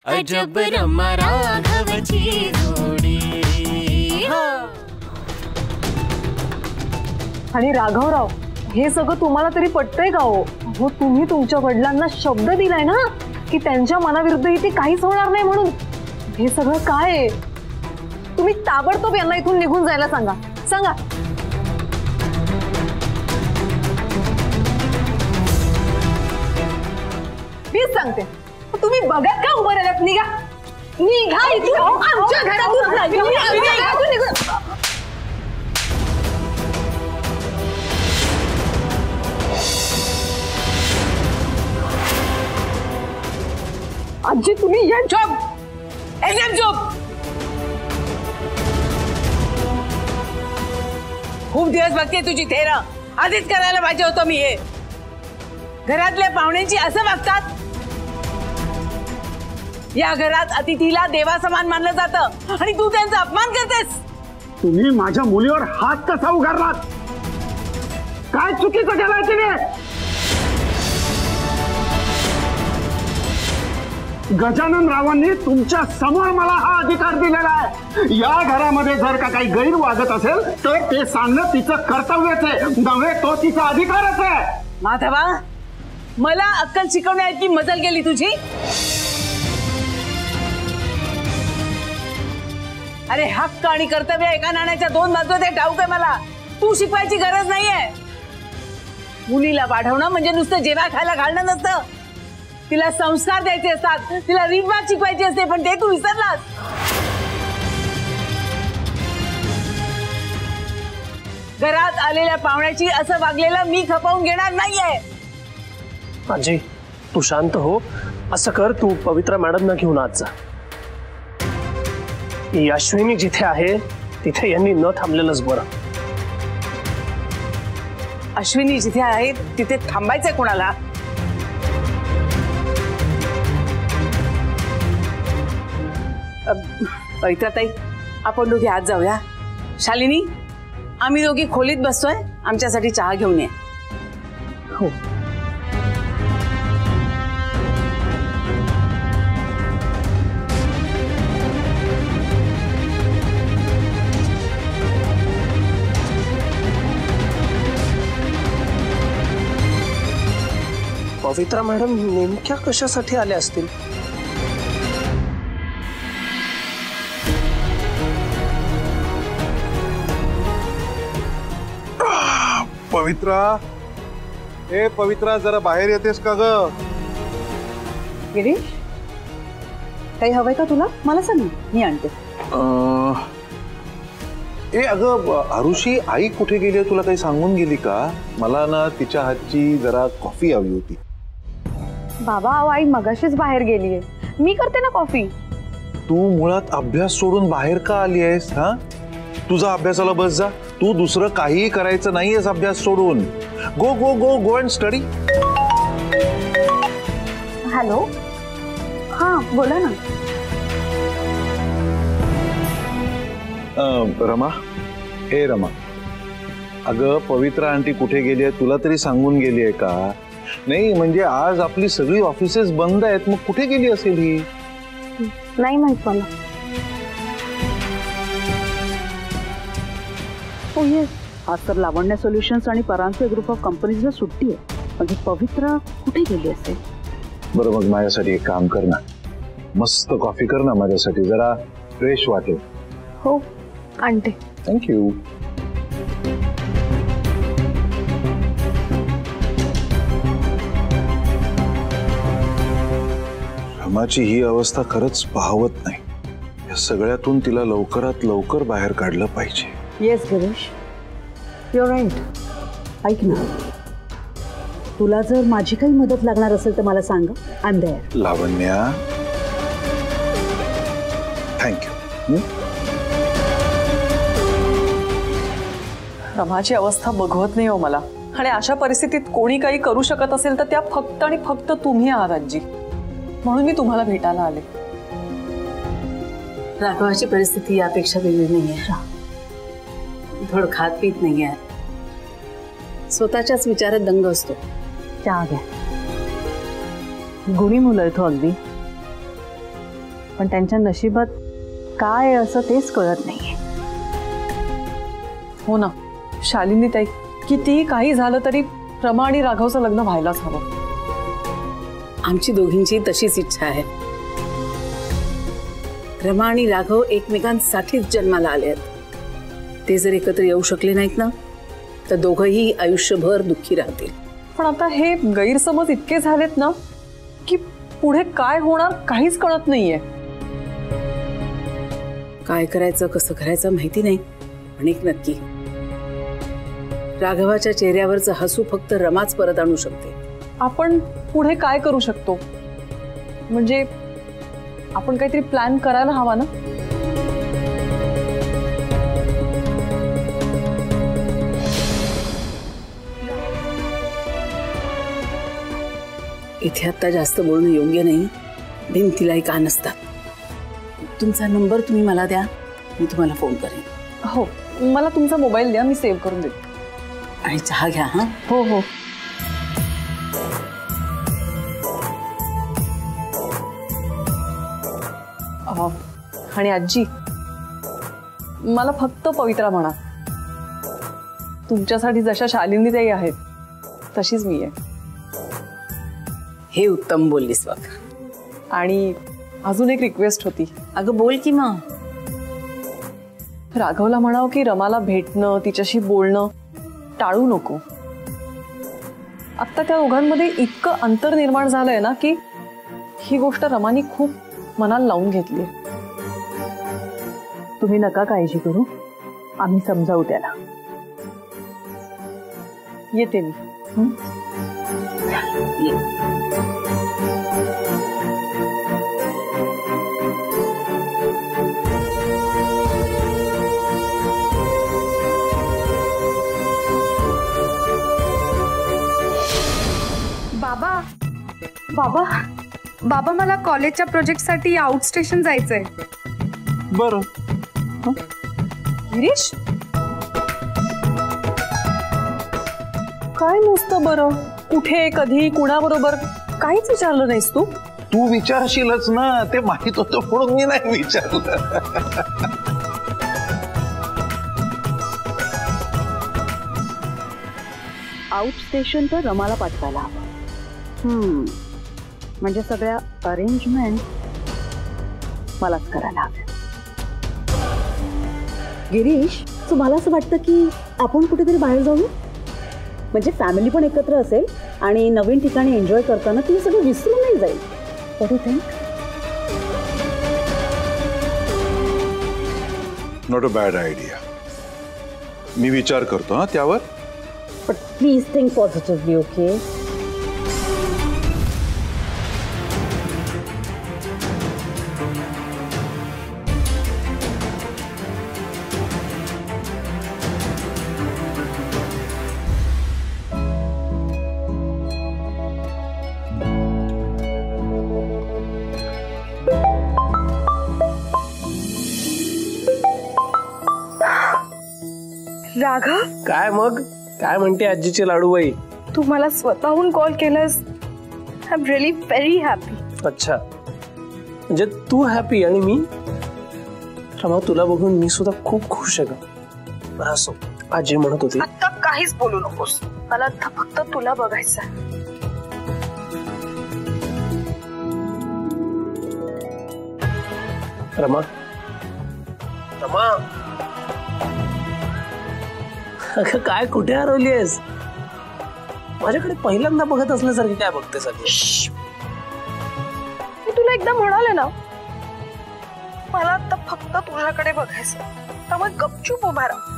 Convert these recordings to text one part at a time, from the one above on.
अजब रमा राघवची जोडी। आणि राघवराव, हे सगळं तुम्हाला तरी पटतंय का हो? हो, तुम्ही तुमच्या वडिलांना शब्द दिलाय ना की त्यांच्या मनाविरुद्ध इथे काहीच होणार नाही म्हणून। हे सगळं काय आहे? तुम्ही ताबडतोब यांना इथून निघून जायला सांगा सांगा। मीच सांगते, तुम्ही बघत का उभं राहिलात? निघा निघा इथून, आमच्या घरातून निघा। आजी तुम्ही या। चुप, एकदम चुप। खूप दिवस बघते तुझी थेरा, आधीच करायला पाहिजे होतं मी हे। घरातल्या पाहुण्यांची असं वागतात? या घरात अतिथीला देवा समान मानलं जातं आणि तू त्यांचा अपमान करतेस। तुम्ही माझ्या मुलीवर हात कसा उगारलात? काय चुकीचं केलंय तिने? गजानन रावांनी तुमच्या समोर मला हा अधिकार दिलेला आहे। या घरामध्ये जर का काही गैर वागत असेल तर ते सांगणं तिचं कर्तव्यच आहे, नव्हे तो तिचा अधिकारच आहे। माधवा, मला अक्कल शिकवण्याची मजल गेली तुझी? अरे हक्क आणि कर्तव्य एका नाण्याच्या दोन बाजू आहेत, ठाऊक आहे मला। तू शिकवायची गरज नाहीये। मुलीला वाढवणं म्हणजे नुसतं जेवा खायला घालणं नसतं, तिला संस्कार द्यायचे असतात, तिला रीतभात शिकवायची असते, पण ते तू विसरलास। घरात आलेल्या पाहुण्याची असं वागलेलं मी खपवून घेणार नाहीये। आजी तू शांत हो, असं कर, तू पवित्रा मॅडमना घेऊन आज जा। अश्विनी जिथे आहे तिथे यांनी न थांबलेलंच बरं। अश्विनी जिथे आहे तिथे थांबायचंय कोणाला? पवित्राताई, आपण दोघी आत जाऊया। शालिनी, आम्ही दोघी खोलीत बसतोय, आमच्यासाठी चहा घेऊन ये। हो। पवित्रा मॅडम नेमक्या कशासाठी आल्या असतील? पवित्रा, ए पवित्रा, जरा बाहेर येतेस का ग? गिरीश, काही हवंय का तुला? मला सांग, मी आणते। ए अगं आरुषी, आई कुठे गेली तुला काही सांगून गेली का? मला ना तिच्या हातची जरा कॉफी हवी होती। बाबा, आई मगाशीच बाहेर गेलीये, मी करते ना कॉफी। तू मुळात अभ्यास सोडून बाहेर का आली आहेस? हा, तुझा अभ्यासाला बस जा, तू दुसरं काहीही करायचं नाहीयेस अभ्यास सोडून। गो गो गो गो अँड स्टडी। हॅलो, हा बोला ना। रमा, ए रमा, अगं पवित्रा आंटी कुठे गेली आहे तुला तरी सांगून गेली आहे का? नाही म्हणजे आज आपली सगळी ऑफिसेस बंद आहेत, मग कुठे गेली असेल ही? नाही माहित मला। हो येस, आज तर लावण्य सोल्युशन्स आणि परांजपे ग्रुप ऑफ कंपनीजला सुट्टी आहे, म्हणजे पवित्रा कुठे गेली असेल? बरं, मग माझ्यासाठी एक काम कर ना, मस्त कॉफी कर ना माझ्यासाठी, जरा फ्रेश वाटेल। हो, आणते। थँक्यू। रमाची ही अवस्था खरंच पाहवत नाही, या सगळ्यातून तिला लवकरात लवकर बाहेर काढलं पाहिजे। Yes Girish, you right. ऐक ना, तुला जर माझी काही मदत लागणार असेल तर मला सांग, I am there. Lavanya, thank you. रमाची अवस्था बघवत नाही हो मला, आणि अशा परिस्थितीत कोणी काही करू शकत असेल तर त्या फक्त आणि फक्त तुम्ही आहात आजी, म्हणून मी तुम्हाला भेटायला आले। राघवाची परिस्थिती यापेक्षा वेगळी नाहीये, धड खात पीत नाहीये, स्वतःच्याच विचारात दंग असतो। चहा घ्या, गुणी मुलं आहे तो अगदी। पण त्यांच्या नशिबात काय आहे असं तेच कळत नाहीये. हो ना शालिनी ताई, कितीही काही झालं तरी रमा आणि राघवचं लग्न व्हायलाच हवं. आमची दोघींची तशीच इच्छा आहे. रमा आणि राघव एकमेकांसाठीच जन्माला आले आहेत. ते जर एकत्र येऊ शकले नाहीत ना तर दोघंही आयुष्यभर दुःखी राहतील. पण आता हे गैरसमज इतके झालेत ना की पुढे काय होणार काहीच कळत नाहीये. काय करायचं कसं करायचं माहिती नाही, पण एक नक्की, राघवाच्या चेहऱ्यावरचं हसू फक्त रमाच परत आणू शकते. आपण पुढे काय करू शकतो? म्हणजे आपण काहीतरी प्लॅन करायला हवा ना. इथे आता जास्त बोलणं योग्य नाही. भिंतीलाही कान असतात. तुमचा नंबर तुम्ही मला द्या, मी तुम्हाला फोन करेन. हो, मला तुमचा मोबाईल द्या, मी सेव्ह करून देते. आणि चहा घ्या. हा हो हो. आणि आजी, मला फक्त पवित्रा म्हणा. तुमच्यासाठी जशा शालिनी ताई आहेत तशीच मी आहे. हे उत्तम बोललीस बघ. आणि अजून एक रिक्वेस्ट होती. अगं बोल की मग. राघवला म्हणाव की रमाला भेटणं, तिच्याशी बोलणं टाळू नको. आता त्या दोघांमध्ये इतकं अंतर निर्माण झालंय ना की ही गोष्ट रमानी खूप मनाला लावून घेतली. तुम्ही नका काळजी करू, आम्ही समजावू त्याला. येते मी. बाबा बाबा बाबा मला कॉलेजच्या प्रोजेक्टसाठी आउट स्टेशन जायचंय. बरं. गिरीश, काय नुसतं बरं? कुठे, कधी, कुणाबरोबर काहीच विचारलं नाहीस तू? तू विचारशीलच ना, ते माहित होतं म्हणून मी नाही विचारलं. आउट स्टेशन तर रमाला पाठवायला हवं. म्हणजे सगळ्या अरेंजमेंट मलाच करायला हव्या. गिरीश, तुम्हाला असं वाटतं की आपण कुठेतरी बाहेर जाऊ? म्हणजे फॅमिली पण एकत्र असेल आणि नवीन ठिकाणी एन्जॉय करताना ती सगळं विसरून नाही जाईल. What do think? Not a bad idea. मी विचार करतो हा त्यावर. But please think positively. Okay? Raghav, काय मग? काय म्हणते आजीची लाडूबाई? तू मला स्वतःहून कॉल केलास. I am really very happy. अच्छा, म्हणजे तू हॅपी आणि मी? रमा, तुला बघून मी सुद्धा खूप खुश आहे ग. बरं असो, आजी म्हणत होती. आता काहीच बोलू नकोस, मला आता फक्त तुला बघायचं. रमा, रमा, अगं काय कुठे हरवली आहेस? माझ्याकडे पहिल्यांदा बघत असल्यासारखी काय बघते सगळी? मी तुला एकदा म्हणाले ना, मला आता फक्त तुझ्याकडे बघायचं. त्यामुळे गपचूप उभा राहा.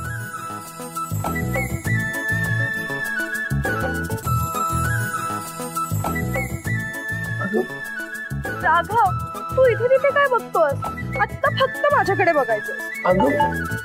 राघव, तू इथे तिथे काय बघतोस? आता फक्त माझ्याकडे बघायचं. अगं